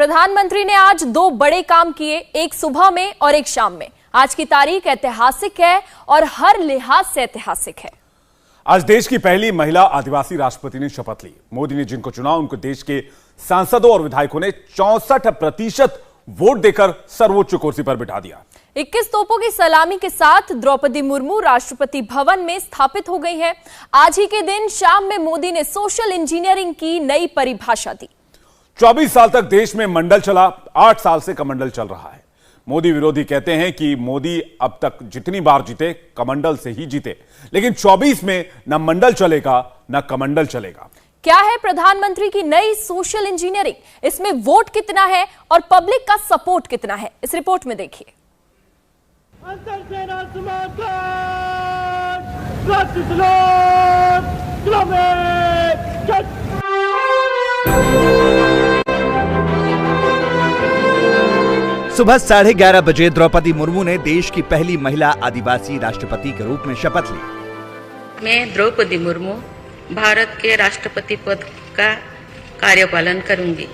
प्रधानमंत्री ने आज दो बड़े काम किए, एक सुबह में और एक शाम में। आज की तारीख ऐतिहासिक है और हर लिहाज से ऐतिहासिक है। आज देश की पहली महिला आदिवासी राष्ट्रपति ने शपथ ली। मोदी ने जिनको चुना उनको देश के सांसदों और विधायकों ने 64% वोट देकर सर्वोच्च कुर्सी पर बिठा दिया। 21 तोपों की सलामी के साथ द्रौपदी मुर्मू राष्ट्रपति भवन में स्थापित हो गई है। आज ही के दिन शाम में मोदी ने सोशल इंजीनियरिंग की नई परिभाषा दी। 24 साल तक देश में मंडल चला, 8 साल से कमंडल चल रहा है। मोदी विरोधी कहते हैं कि मोदी अब तक जितनी बार जीते कमंडल से ही जीते, लेकिन 24 में न मंडल चलेगा न कमंडल चलेगा। क्या है प्रधानमंत्री की नई सोशल इंजीनियरिंग, इसमें वोट कितना है और पब्लिक का सपोर्ट कितना है, इस रिपोर्ट में देखिए। सुबह 11:30 बजे द्रौपदी मुर्मू ने देश की पहली महिला आदिवासी राष्ट्रपति के रूप में शपथ ली। मैं द्रौपदी मुर्मू भारत के राष्ट्रपति पद का कार्यपालन करूंगी।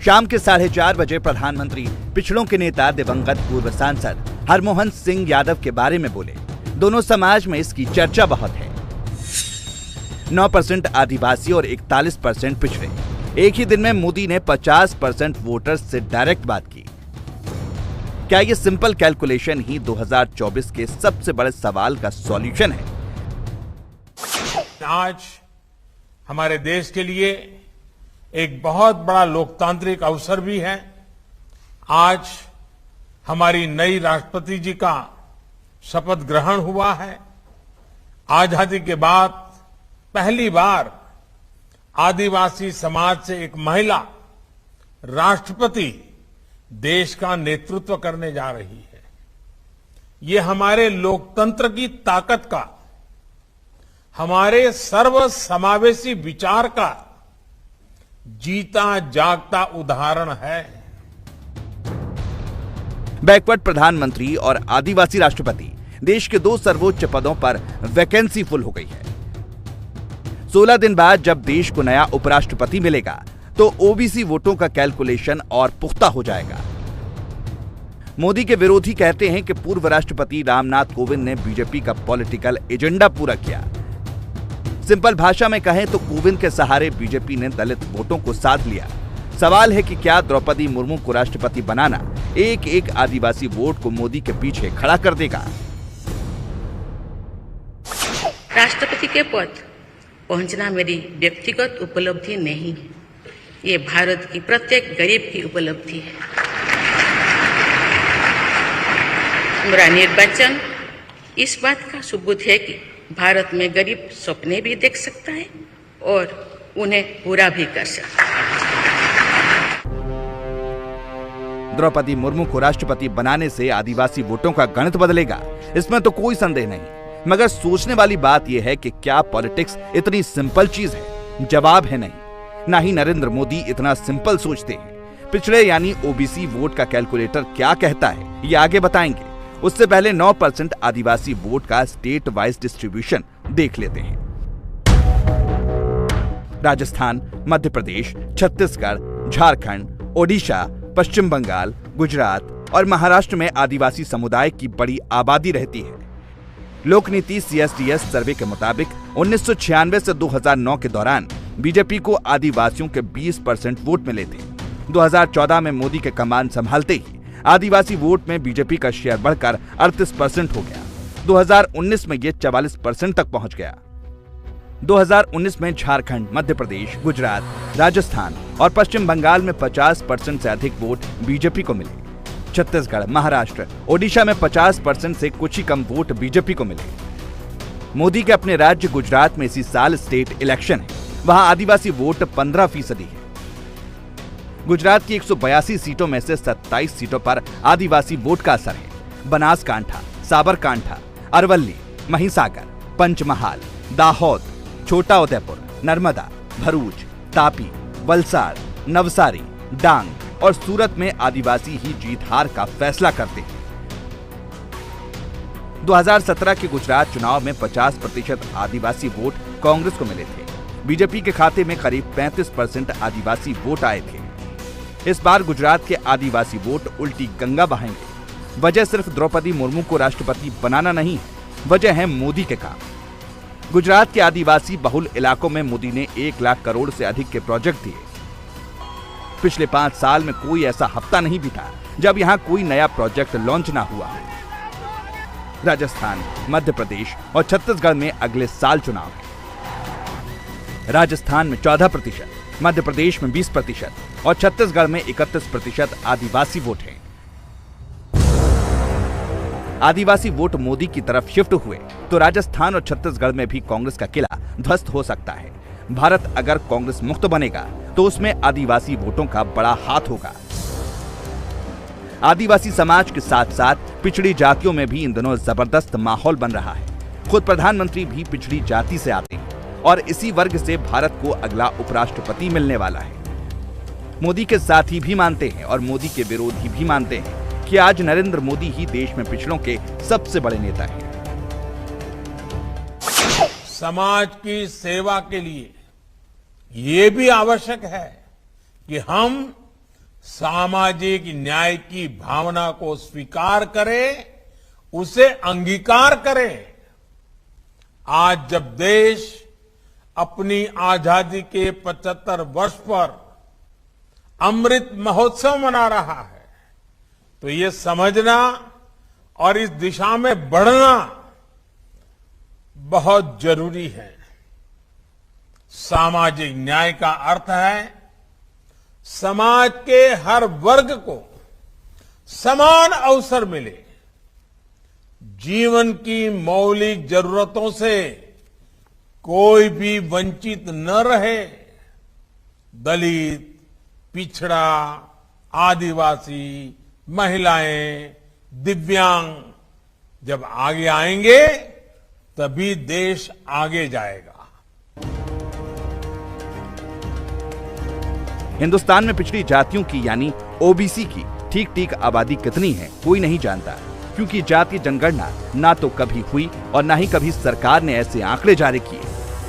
शाम के 4:30 बजे प्रधानमंत्री पिछड़ों के नेता दिवंगत पूर्व सांसद हरमोहन सिंह यादव के बारे में बोले। दोनों समाज में इसकी चर्चा बहुत है। 9% आदिवासी और 41% पिछड़े। एक ही दिन में मोदी ने 50% वोटर्स से डायरेक्ट बात की। क्या ये सिंपल कैलकुलेशन ही 2024 के सबसे बड़े सवाल का सॉल्यूशन है? आज हमारे देश के लिए एक बहुत बड़ा लोकतांत्रिक अवसर भी है। आज हमारी नई राष्ट्रपति जी का शपथ ग्रहण हुआ है। आजादी के बाद पहली बार आदिवासी समाज से एक महिला राष्ट्रपति देश का नेतृत्व करने जा रही है। ये हमारे लोकतंत्र की ताकत का, हमारे सर्वसमावेशी विचार का जीता जागता उदाहरण है। बैकवर्ड प्रधानमंत्री और आदिवासी राष्ट्रपति देश के दो सर्वोच्च पदों पर वैकेंसी फुल हो गई है। 16 दिन बाद जब देश को नया उपराष्ट्रपति मिलेगा तो ओबीसी वोटों का कैलकुलेशन और पुख्ता हो जाएगा। मोदी के विरोधी कहते हैं कि पूर्व राष्ट्रपति रामनाथ कोविंद ने बीजेपी का पॉलिटिकल एजेंडा पूरा किया। सिंपल भाषा में कहें तो कोविंद के सहारे बीजेपी ने दलित वोटों को साध लिया। सवाल है कि क्या द्रौपदी मुर्मू को राष्ट्रपति बनाना एक एक आदिवासी वोट को मोदी के पीछे खड़ा कर देगा? राष्ट्रपति के पद पहुंचना मेरी व्यक्तिगत उपलब्धि नहीं है, ये भारत की प्रत्येक गरीब की उपलब्धि है। मेरा निर्वाचन इस बात का सबूत है कि भारत में गरीब सपने भी देख सकता है और उन्हें पूरा भी कर सकता है। द्रौपदी मुर्मू को राष्ट्रपति बनाने से आदिवासी वोटों का गणित बदलेगा, इसमें तो कोई संदेह नहीं। मगर सोचने वाली बात यह है कि क्या पॉलिटिक्स इतनी सिंपल चीज है? जवाब है नहीं। ना ही नरेंद्र मोदी इतना सिंपल सोचते हैं। पिछड़े यानी ओबीसी वोट का कैलकुलेटर क्या कहता है ये आगे बताएंगे। उससे पहले 9% आदिवासी वोट का स्टेट वाइज डिस्ट्रीब्यूशन देख लेते हैं। राजस्थान, मध्य प्रदेश, छत्तीसगढ़, झारखंड, ओडिशा, पश्चिम बंगाल, गुजरात और महाराष्ट्र में आदिवासी समुदाय की बड़ी आबादी रहती है। लोकनीति CSDS सर्वे के मुताबिक 1996 से 2009 के दौरान बीजेपी को आदिवासियों के 20% वोट मिले थे। 2014 में मोदी के कमान संभालते ही आदिवासी वोट में बीजेपी का शेयर बढ़कर 38% हो गया। 2019 में ये 44% तक पहुंच गया। 2019 में झारखंड, मध्य प्रदेश, गुजरात, राजस्थान और पश्चिम बंगाल में 50% से अधिक वोट बीजेपी को मिले। छत्तीसगढ़, महाराष्ट्र, ओडिशा में 50% से कुछ ही कम वोट बीजेपी को मिले। मोदी के अपने राज्य गुजरात में इसी साल स्टेट इलेक्शन है, वहां आदिवासी वोट 15% है। गुजरात की 182 सीटों में से 27 सीटों पर आदिवासी वोट का असर है। बनासकांठा, साबरकांठा, अरवली, महिसागर, पंचमहाल, दाहोद, छोटा उदयपुर, नर्मदा, भरूच, तापी, वलसाड, नवसारी, डांग और सूरत में आदिवासी ही जीत हार का फैसला करते हैं। 2017 के गुजरात चुनाव में 50% आदिवासी वोट कांग्रेस को मिले थे। बीजेपी के खाते में करीब 35% आदिवासी वोट आए थे। इस बार गुजरात के आदिवासी वोट उल्टी गंगा बहाएंगे। वजह सिर्फ द्रौपदी मुर्मू को राष्ट्रपति बनाना नहीं है, वजह है मोदी के काम। गुजरात के आदिवासी बहुल इलाकों में मोदी ने 1 लाख करोड़ से अधिक के प्रोजेक्ट दिए। पिछले 5 साल में कोई ऐसा हफ्ता नहीं बीता जब यहां कोई नया प्रोजेक्ट लॉन्च ना हुआ। राजस्थान, मध्य प्रदेश और छत्तीसगढ़ में अगले साल चुनाव है। राजस्थान में 14%, मध्य प्रदेश में 20% और छत्तीसगढ़ में 31% आदिवासी वोट हैं। आदिवासी वोट मोदी की तरफ शिफ्ट हुए तो राजस्थान और छत्तीसगढ़ में भी कांग्रेस का किला ध्वस्त हो सकता है। भारत अगर कांग्रेस मुक्त बनेगा तो उसमें आदिवासी वोटों का बड़ा हाथ होगा। आदिवासी समाज के साथ साथ पिछड़ी जातियों में भी इन दिनों जबरदस्त माहौल बन रहा है। खुद प्रधानमंत्री भी पिछड़ी जाति से आते हैं और इसी वर्ग से भारत को अगला उपराष्ट्रपति मिलने वाला है। मोदी के साथी भी मानते हैं और मोदी के विरोधी भी मानते हैं कि आज नरेंद्र मोदी ही देश में पिछड़ों के सबसे बड़े नेता हैं। समाज की सेवा के लिए ये भी आवश्यक है कि हम सामाजिक न्याय की भावना को स्वीकार करें, उसे अंगीकार करें। आज जब देश अपनी आजादी के 75 वर्ष पर अमृत महोत्सव मना रहा है तो ये समझना और इस दिशा में बढ़ना बहुत जरूरी है। सामाजिक न्याय का अर्थ है समाज के हर वर्ग को समान अवसर मिले, जीवन की मौलिक जरूरतों से कोई भी वंचित न रहे। दलित, पिछड़ा, आदिवासी, महिलाएं, दिव्यांग जब आगे आएंगे तभी देश आगे जाएगा। हिंदुस्तान में पिछड़ी जातियों की यानी ओबीसी की ठीक आबादी कितनी है कोई नहीं जानता, क्योंकि जातीय जनगणना ना तो कभी हुई और ना ही कभी सरकार ने ऐसे आंकड़े जारी किए।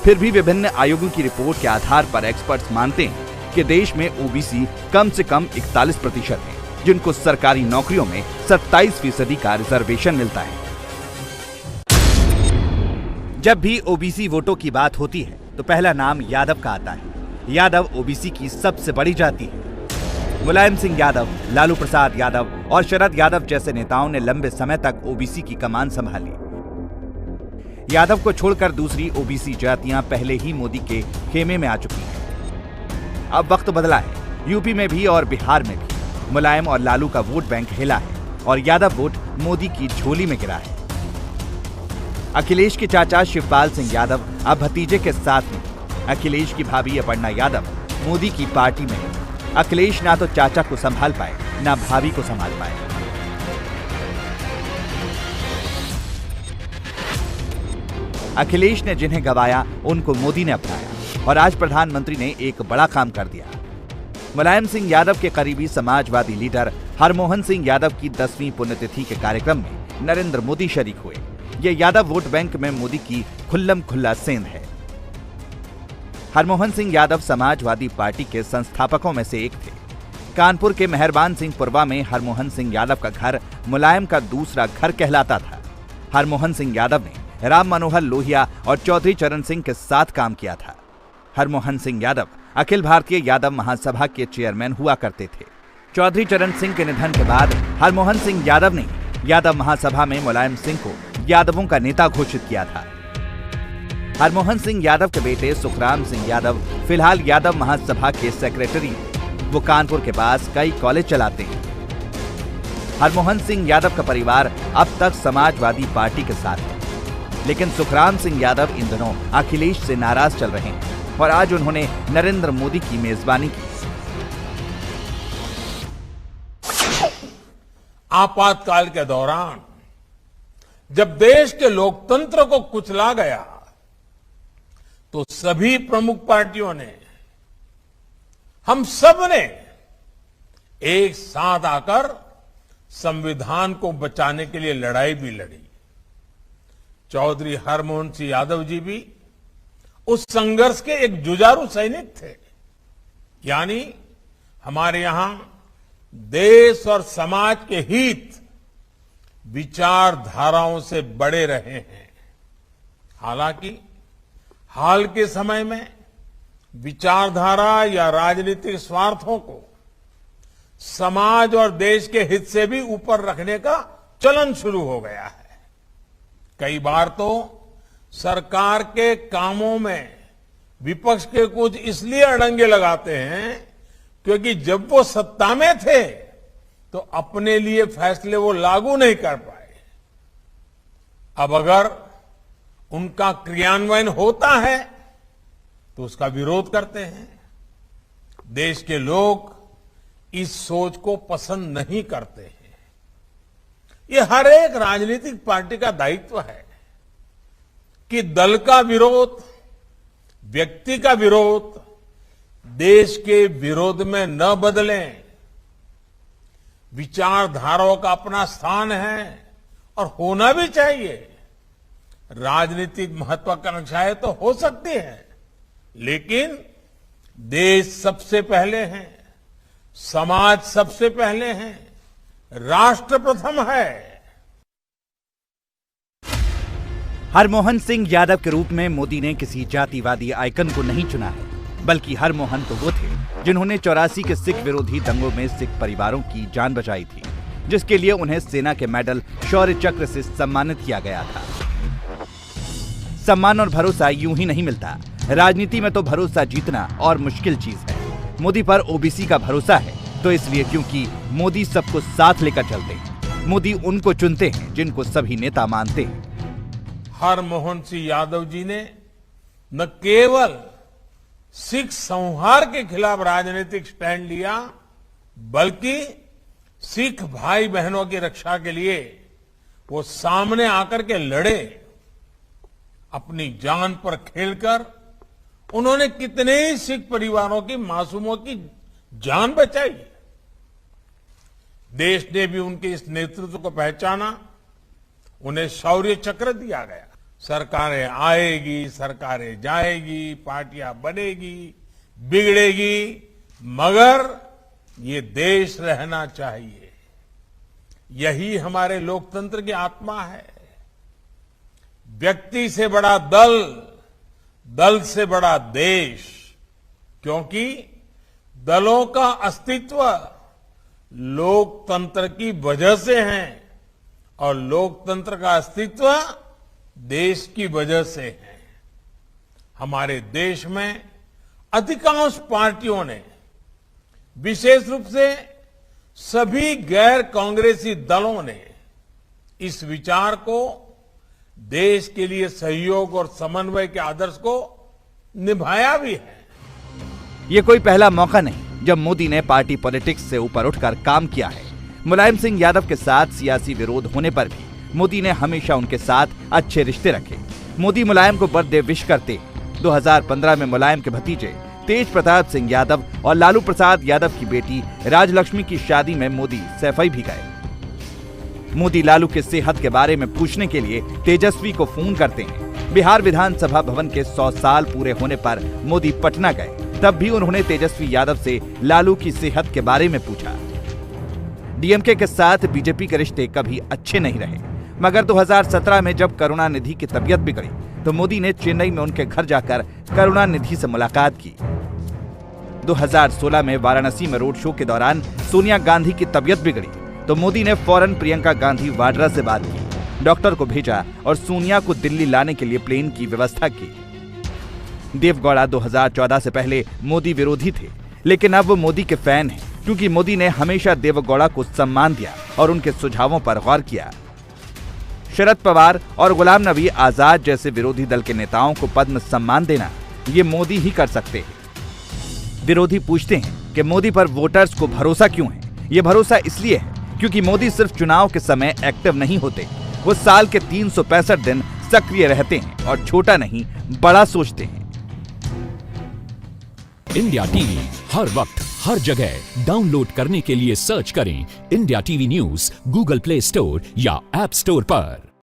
फिर भी विभिन्न आयोगों की रिपोर्ट के आधार पर एक्सपर्ट्स मानते हैं कि देश में ओबीसी कम से कम 41% है, जिनको सरकारी नौकरियों में 27% का रिजर्वेशन मिलता है। जब भी ओबीसी वोटों की बात होती है तो पहला नाम यादव का आता है। यादव ओबीसी की सबसे बड़ी जाति है। मुलायम सिंह यादव, लालू प्रसाद यादव और शरद यादव जैसे नेताओं ने लंबे समय तक ओबीसी की कमान संभाली। यादव को छोड़कर दूसरी ओबीसी जातियां पहले ही मोदी के खेमे में आ चुकी हैं। अब वक्त बदला है। यूपी में भी और बिहार में भी मुलायम और लालू का वोट बैंक हिला है और यादव वोट मोदी की झोली में गिरा है। अखिलेश के चाचा शिवपाल सिंह यादव अब भतीजे के साथ में। अखिलेश की भाभी अपर्णा यादव मोदी की पार्टी में है। अखिलेश ना तो चाचा को संभाल पाए ना भाभी को संभाल पाए। अखिलेश ने जिन्हें गवाया उनको मोदी ने अपनाया और आज प्रधानमंत्री ने एक बड़ा काम कर दिया। मुलायम सिंह यादव के करीबी समाजवादी लीडर हरमोहन सिंह यादव की 10वीं पुण्यतिथि के कार्यक्रम में नरेंद्र मोदी शरीक हुए। ये यादव वोट बैंक में मोदी की खुल्लम खुल्ला सेंध है। हरमोहन सिंह यादव समाजवादी पार्टी के संस्थापकों में से एक थे। कानपुर के मेहरबान सिंह पुरवा में हरमोहन सिंह यादव का घर मुलायम का दूसरा घर कहलाता था। हरमोहन सिंह यादव ने राम मनोहर लोहिया और चौधरी चरण सिंह के साथ काम किया था। हरमोहन सिंह यादव अखिल भारतीय यादव महासभा के चेयरमैन हुआ करते थे। चौधरी चरण सिंह के निधन के बाद हरमोहन सिंह यादव ने यादव महासभा में मुलायम सिंह को यादवों का नेता घोषित किया था। हरमोहन सिंह यादव के बेटे सुखराम सिंह यादव फिलहाल यादव महासभा के सेक्रेटरी हैं। वो कानपुर के पास कई कॉलेज चलाते हैं। हरमोहन सिंह यादव का परिवार अब तक समाजवादी पार्टी के साथ है, लेकिन सुखराम सिंह यादव इन दिनों अखिलेश से नाराज चल रहे हैं और आज उन्होंने नरेंद्र मोदी की मेजबानी की। आपातकाल के दौरान जब देश के लोकतंत्र को कुचला गया तो सभी प्रमुख पार्टियों ने, हम सब ने एक साथ आकर संविधान को बचाने के लिए लड़ाई भी लड़ी। चौधरी हरमोहन सिंह यादव जी भी उस संघर्ष के एक जुझारू सैनिक थे। यानी हमारे यहां देश और समाज के हित विचारधाराओं से बड़े रहे हैं। हालांकि हाल के समय में विचारधारा या राजनीतिक स्वार्थों को समाज और देश के हित से भी ऊपर रखने का चलन शुरू हो गया है। कई बार तो सरकार के कामों में विपक्ष के कुछ इसलिए अड़ंगे लगाते हैं क्योंकि जब वो सत्ता में थे तो अपने लिए फैसले वो लागू नहीं कर पाए। अब अगर उनका क्रियान्वयन होता है तो उसका विरोध करते हैं। देश के लोग इस सोच को पसंद नहीं करते हैं। ये हर एक राजनीतिक पार्टी का दायित्व है कि दल का विरोध, व्यक्ति का विरोध देश के विरोध में न बदलें। विचारधाराओं का अपना स्थान है और होना भी चाहिए। राजनीतिक महत्वाकांक्षाएं तो हो सकती है, लेकिन देश सबसे पहले है, समाज सबसे पहले है, राष्ट्र प्रथम है। हरमोहन सिंह यादव के रूप में मोदी ने किसी जातिवादी आइकन को नहीं चुना है, बल्कि हरमोहन तो वो थे जिन्होंने 84 के सिख विरोधी दंगों में सिख परिवारों की जान बचाई थी, जिसके लिए उन्हें सेना के मेडल शौर्य चक्र से सम्मानित किया गया था। सम्मान और भरोसा यूं ही नहीं मिलता। राजनीति में तो भरोसा जीतना और मुश्किल चीज है। मोदी पर ओबीसी का भरोसा है तो इसलिए क्योंकि मोदी सबको साथ लेकर चलते हैं। मोदी उनको चुनते हैं जिनको सभी नेता मानते हैं। हरमोहन सिंह यादव जी ने न केवल सिख संहार के खिलाफ राजनीतिक स्टैंड लिया, बल्कि सिख भाई बहनों की रक्षा के लिए वो सामने आकर के लड़े। अपनी जान पर खेलकर उन्होंने कितने ही सिख परिवारों की मासूमों की जान बचाई। देश ने भी उनके इस नेतृत्व को पहचाना, उन्हें शौर्य चक्र दिया गया। सरकारें आएगी, सरकारें जाएगी, पार्टियां बनेगी, बिगड़ेगी, मगर ये देश रहना चाहिए। यही हमारे लोकतंत्र की आत्मा है। व्यक्ति से बड़ा दल, दल से बड़ा देश, क्योंकि दलों का अस्तित्व लोकतंत्र की वजह से है और लोकतंत्र का अस्तित्व देश की वजह से है। हमारे देश में अधिकांश पार्टियों ने, विशेष रूप से सभी गैर कांग्रेसी दलों ने इस विचार को, देश के लिए सहयोग और समन्वय के आदर्श को निभाया भी है। ये कोई पहला मौका नहीं जब मोदी ने पार्टी पॉलिटिक्स से ऊपर उठकर काम किया है। मुलायम सिंह यादव के साथ सियासी विरोध होने पर भी मोदी ने हमेशा उनके साथ अच्छे रिश्ते रखे। मोदी मुलायम को बर्थडे विश करते। 2015 में मुलायम के भतीजे तेज प्रताप सिंह यादव और लालू प्रसाद यादव की बेटी राजलक्ष्मी की शादी में मोदी सैफई भी गए। मोदी लालू के सेहत के बारे में पूछने के लिए तेजस्वी को फोन करते हैं। बिहार विधानसभा भवन के 100 साल पूरे होने पर मोदी पटना गए, तब भी उन्होंने तेजस्वी यादव से लालू की सेहत के बारे में पूछा। डीएमके के साथ बीजेपी के रिश्ते कभी अच्छे नहीं रहे, मगर 2017 में जब करुणानिधि की तबीयत बिगड़ी तो मोदी ने चेन्नई में उनके घर जाकर करुणानिधि से मुलाकात की। 2016 में वाराणसी में रोड शो के दौरान सोनिया गांधी की तबीयत बिगड़ी तो मोदी ने फौरन प्रियंका गांधी वाड्रा से बात की, डॉक्टर को भेजा और सोनिया को दिल्ली लाने के लिए प्लेन की व्यवस्था की। देवगौड़ा 2014 से पहले मोदी विरोधी थे, लेकिन अब वो मोदी के फैन हैं, क्योंकि मोदी ने हमेशा देवगौड़ा को सम्मान दिया और उनके सुझावों पर गौर किया। शरद पवार और गुलाम नबी आजाद जैसे विरोधी दल के नेताओं को पद्म सम्मान देना ये मोदी ही कर सकते हैं। विरोधी पूछते हैं कि मोदी पर वोटर्स को भरोसा क्यों है। ये भरोसा इसलिए है क्योंकि मोदी सिर्फ चुनाव के समय एक्टिव नहीं होते, वो साल के 365 दिन सक्रिय रहते हैं और छोटा नहीं बड़ा सोचते हैं। इंडिया टीवी हर वक्त हर जगह डाउनलोड करने के लिए सर्च करें India TV news Google play store या ऐप स्टोर पर।